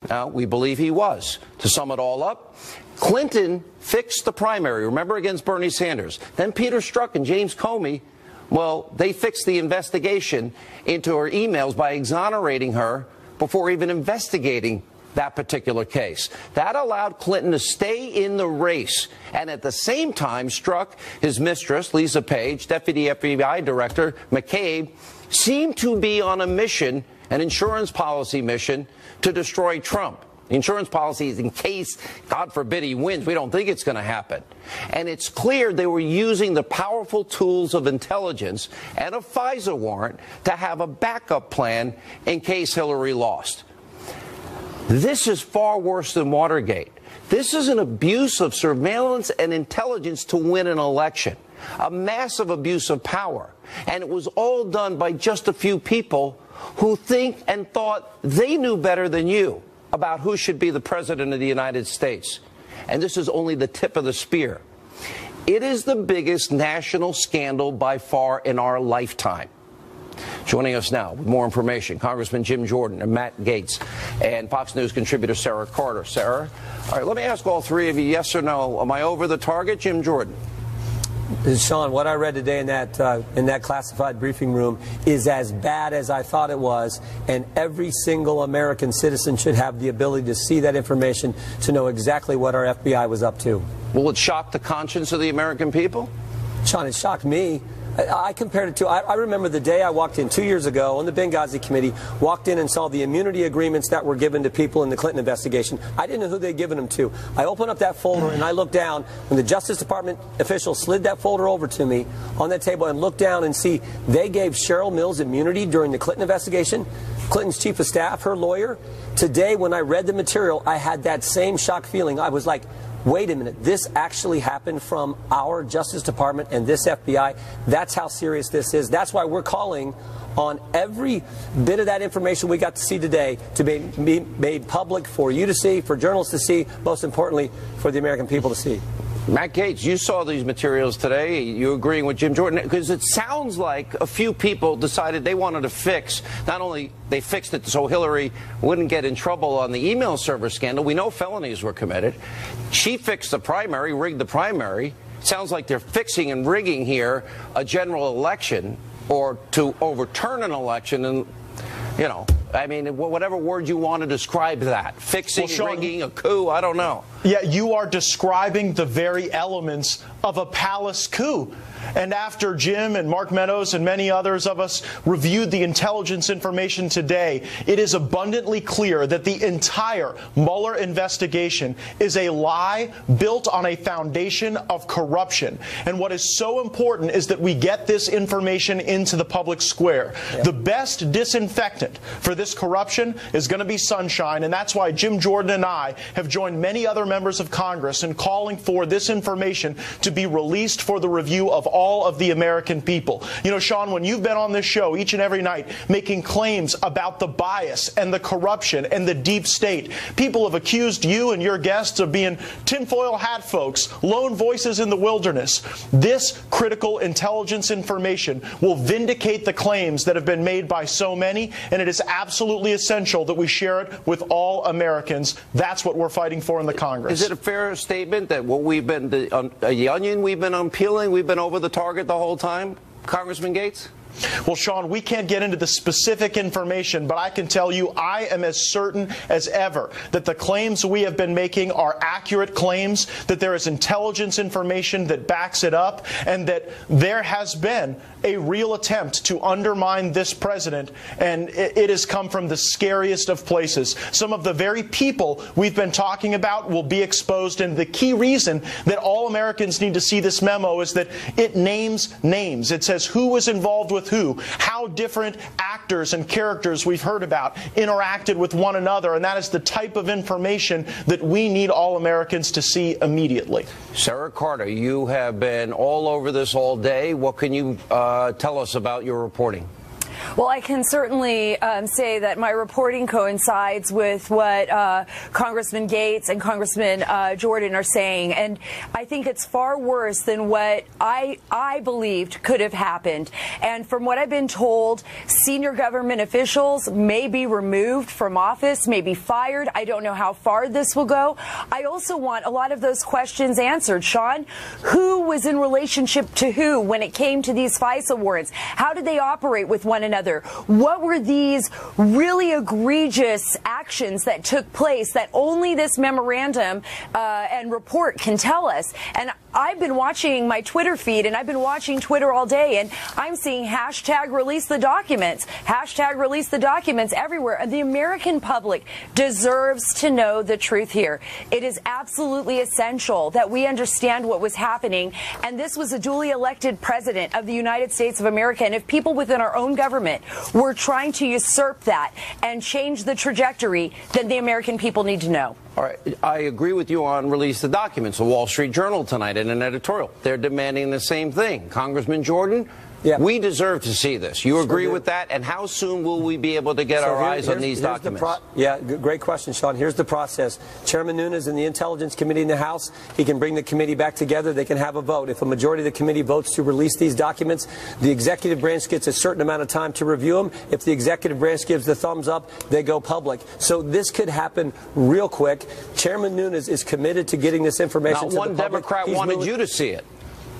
Now, we believe he was. To sum it all up, Clinton fixed the primary, remember, against Bernie Sanders. Then Peter Strzok and James Comey, well, they fixed the investigation into her emails by exonerating her before even investigating that particular case. That allowed Clinton to stay in the race, and at the same time, Strzok, his mistress, Lisa Page, Deputy FBI Director McCabe, seemed to be on a mission, an insurance policy mission, to destroy Trump. The insurance policy is in case, God forbid, he wins. We don't think it's going to happen. And it's clear they were using the powerful tools of intelligence and a FISA warrant to have a backup plan in case Hillary lost. This is far worse than Watergate. This is an abuse of surveillance and intelligence to win an election, a massive abuse of power. And it was all done by just a few people who think and thought they knew better than you about who should be the president of the United States. And this is only the tip of the spear. It is the biggest national scandal by far in our lifetime. Joining us now with more information, Congressman Jim Jordan and Matt Gaetz and Fox News contributor Sarah Carter. Sarah, all right, let me ask all three of you, yes or no, am I over the target? Jim Jordan. Sean, what I read today in that classified briefing room is as bad as I thought it was, and every single American citizen should have the ability to see that information to know exactly what our FBI was up to. Will it shock the conscience of the American people? Sean, it shocked me. I compared it to, I remember the day I walked in 2 years ago on the Benghazi committee, walked in and saw the immunity agreements that were given to people in the Clinton investigation. I didn't know who they'd given them to. I opened up that folder and I looked down when the Justice Department official slid that folder over to me on that table and looked down and see they gave Cheryl Mills immunity during the Clinton investigation, Clinton's chief of staff, her lawyer. Today, when I read the material, I had that same shock feeling. I was like, wait a minute, this actually happened from our Justice Department and this FBI. That's how serious this is. That's why we're calling on every bit of that information we got to see today to be made public for you to see, for journalists to see, most importantly, for the American people to see. Matt Gaetz, you saw these materials today. You agreeing with Jim Jordan? Because it sounds like a few people decided they wanted to fix, not only they fixed it so Hillary wouldn't get in trouble on the email server scandal. We know felonies were committed. She fixed the primary, rigged the primary. Sounds like they're fixing and rigging here a general election or to overturn an election. And, you know, I mean, whatever word you want to describe that. Fixing, well, Sean, rigging, a coup, I don't know. Yeah, you are describing the very elements of a palace coup. And after Jim and Mark Meadows and many others of us reviewed the intelligence information today, it is abundantly clear that the entire Mueller investigation is a lie built on a foundation of corruption. And what is so important is that we get this information into the public square. Yeah. The best disinfectant for this corruption is going to be sunshine, and that's why Jim Jordan and I have joined many other members of Congress in calling for this information to be released for the review of all of the American people. You know, Sean, when you've been on this show each and every night making claims about the bias and the corruption and the deep state, people have accused you and your guests of being tinfoil hat folks, lone voices in the wilderness. This critical intelligence information will vindicate the claims that have been made by so many, and it is absolutely essential that we share it with all Americans. That's what we're fighting for in the Congress. Is it a fair statement that what we've been, the onion we've been unpeeling, we've been over the target the whole time, Congressman Gaetz? Well, Sean, we can't get into the specific information, but I can tell you I am as certain as ever that the claims we have been making are accurate claims, that there is intelligence information that backs it up, and that there has been a real attempt to undermine this president, and it has come from the scariest of places. Some of the very people we've been talking about will be exposed, and the key reason that all Americans need to see this memo is that it names names. It says who was involved with who, how different actors and characters we've heard about interacted with one another, and that is the type of information that we need all Americans to see immediately. Sarah Carter, you have been all over this all day. What can you tell us about your reporting? Well, I can certainly say that my reporting coincides with what Congressman Gates and Congressman Jordan are saying, and I think it's far worse than what I believed could have happened. And from what I've been told, senior government officials may be removed from office, may be fired. I don't know how far this will go. I also want a lot of those questions answered. Sean, who was in relationship to who when it came to these FISA warrants? How did they operate with one another? What were these really egregious actions that took place that only this memorandum and report can tell us? And I've been watching my Twitter feed, and I've been watching Twitter all day, and I'm seeing hashtag release the documents, hashtag release the documents everywhere. And the American public deserves to know the truth here. It is absolutely essential that we understand what was happening. And this was a duly elected president of the United States of America. And if people within our own government were trying to usurp that and change the trajectory, then the American people need to know. All right, I agree with you on release the documents. The Wall Street Journal tonight in an editorial, they're demanding the same thing. Congressman Jordan, we deserve to see this. You agree with that? And how soon will we be able to get our eyes on these documents? Great question, Sean. Here's the process. Chairman Nunes in the Intelligence Committee in the House, he can bring the committee back together. They can have a vote. If a majority of the committee votes to release these documents, the executive branch gets a certain amount of time to review them. If the executive branch gives the thumbs up, they go public. So this could happen real quick. Chairman Nunes is committed to getting this information to the public. Not one Democrat wanted you to see it.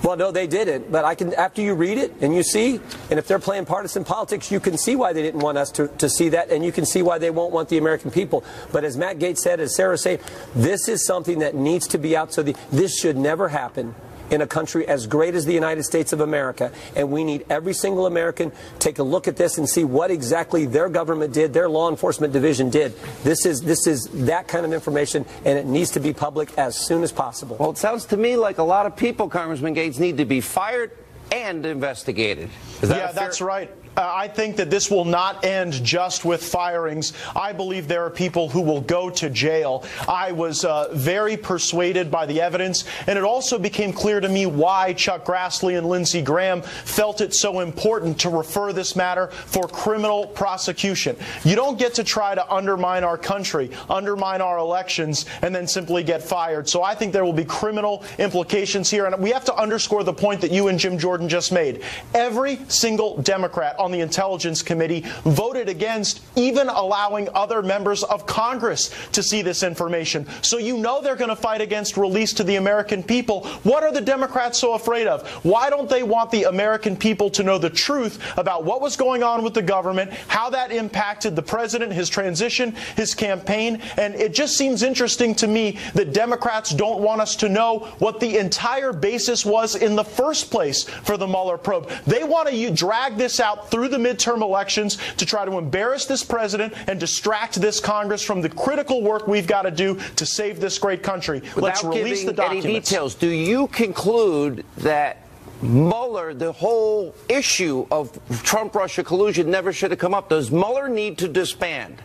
Well, no, they didn't. But I can, after you read it and you see, and if they're playing partisan politics, you can see why they didn't want us to see that, and you can see why they won't want the American people. But as Matt Gaetz said, as Sarah said, this is something that needs to be out. So this should never happen in a country as great as the United States of America. And we need every single American take a look at this and see what exactly their government did, their law enforcement division did. This is that kind of information, and it needs to be public as soon as possible. Well, it sounds to me like a lot of people, Congressman Gaetz, need to be fired and investigated. That's right. I think that this will not end just with firings. I believe there are people who will go to jail. I was very persuaded by the evidence, and it also became clear to me why Chuck Grassley and Lindsey Graham felt it so important to refer this matter for criminal prosecution. You don't get to try to undermine our country, undermine our elections, and then simply get fired. So I think there will be criminal implications here, and we have to underscore the point that you and Jim Jordan just made. Every single Democrat on the Intelligence Committee voted against even allowing other members of Congress to see this information. So you know they're going to fight against release to the American people. What are the Democrats so afraid of? Why don't they want the American people to know the truth about what was going on with the government, how that impacted the president, his transition, his campaign? And it just seems interesting to me that Democrats don't want us to know what the entire basis was in the first place for the Mueller probe. They want to drag this out through the midterm elections to try to embarrass this president and distract this Congress from the critical work we've got to do to save this great country. Let's release the documents. Any details, do you conclude that Mueller, the whole issue of Trump-Russia collusion, never should have come up? Does Mueller need to disband?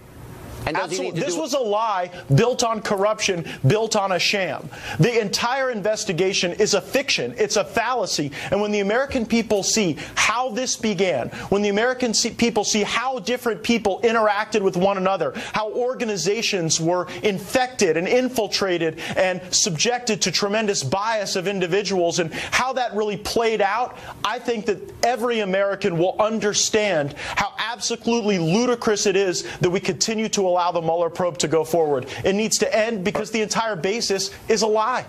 And absolutely. This was a lie built on corruption, built on a sham. The entire investigation is a fiction. It's a fallacy. And when the American people see how this began, when the American people see how different people interacted with one another, how organizations were infected and infiltrated and subjected to tremendous bias of individuals, and how that really played out, I think that every American will understand how absolutely ludicrous it is that we continue to allow the Mueller probe to go forward. It needs to end because the entire basis is a lie.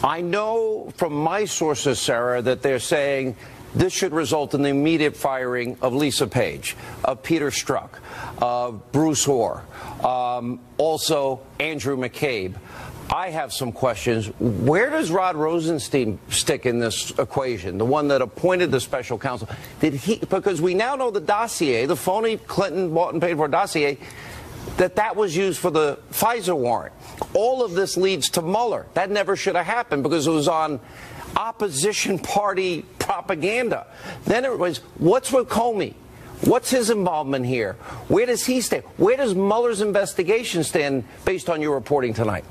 I know from my sources, Sarah, that they're saying this should result in the immediate firing of Lisa Page, of Peter Strzok, of Bruce Hoare, also Andrew McCabe. I have some questions. Where does Rod Rosenstein stick in this equation, the one that appointed the special counsel? Did he, because we now know the dossier, the phony Clinton bought and paid for dossier, that was used for the FISA warrant. All of this leads to Mueller. That never should have happened because it was on opposition party propaganda. Then it was, what's with Comey? What's his involvement here? Where does he stand? Where does Mueller's investigation stand based on your reporting tonight?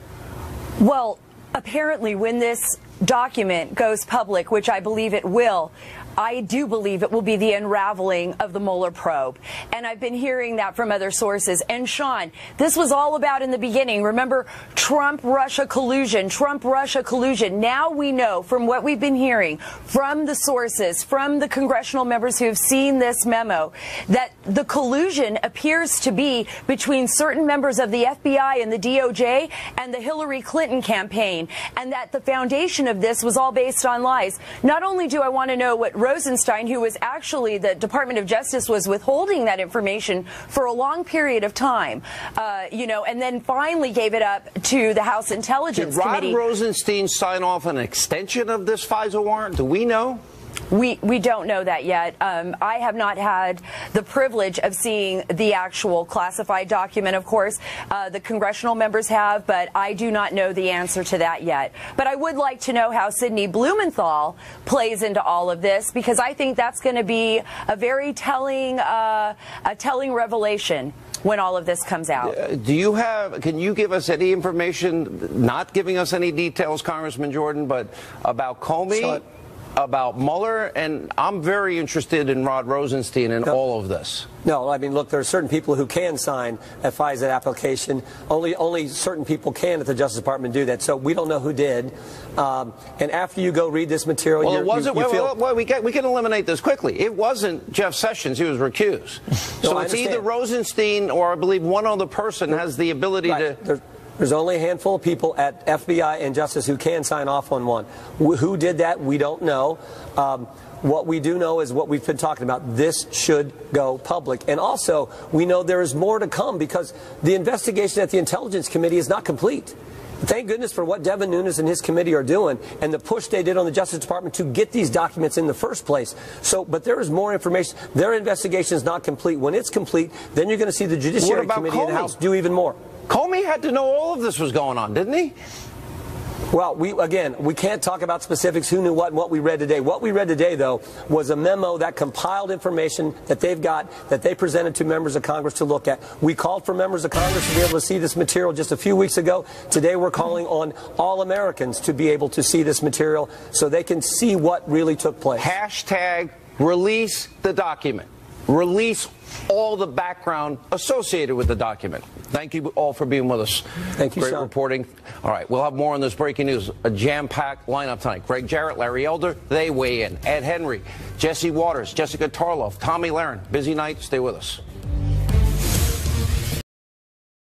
Well, apparently when this document goes public, which I believe it will, I do believe it will be the unraveling of the Mueller probe. And I've been hearing that from other sources. And Sean, this was all about in the beginning. Remember, Trump-Russia collusion, Trump-Russia collusion. Now we know from what we've been hearing from the sources, from the congressional members who have seen this memo, that the collusion appears to be between certain members of the FBI and the DOJ and the Hillary Clinton campaign, and that the foundation of this was all based on lies. Not only do I want to know what Rosenstein, who was actually the Department of Justice, was withholding that information for a long period of time, and then finally gave it up to the House Intelligence Committee. Did Rod Rosenstein sign off an extension of this FISA warrant? Do we know? We don't know that yet. I have not had the privilege of seeing the actual classified document, of course. The congressional members have, but I do not know the answer to that yet. But I would like to know how Sidney Blumenthal plays into all of this, because I think that's going to be a very telling revelation when all of this comes out. Can you give us any information, not giving us any details, Congressman Jordan, but about Comey, about Mueller, and I'm very interested in Rod Rosenstein and all of this. No, I mean, look, there are certain people who can sign a FISA application. Only certain people can at the Justice Department do that. So we don't know who did. And after you go read this material, we can eliminate this quickly. It wasn't Jeff Sessions. He was recused. So it's either Rosenstein or I believe one other person has the ability to... There's only a handful of people at FBI and Justice who can sign off on one. Who did that? We don't know. What we do know is what we've been talking about. This should go public. And also, we know there is more to come because the investigation at the Intelligence Committee is not complete. Thank goodness for what Devin Nunes and his committee are doing and the push they did on the Justice Department to get these documents in the first place. But there is more information. Their investigation is not complete. When it's complete, then you're going to see the Judiciary Committee in the House do even more. Comey had to know all of this was going on, didn't he? Well, we can't talk about specifics, who knew what, and what we read today. What we read today, though, was a memo that compiled information that they've got, that they presented to members of Congress to look at. We called for members of Congress to be able to see this material just a few weeks ago. Today we're calling on all Americans to be able to see this material so they can see what really took place. Hashtag release the document. Release all the background associated with the document. Thank you all for being with us. Thank you, Great Sean. reporting. All right, we'll have more on this breaking news. A jam-packed lineup tonight. Greg Jarrett, Larry Elder, they weigh in. Ed Henry, Jesse Waters, Jessica Tarloff, Tommy Lahren. Busy night. Stay with us.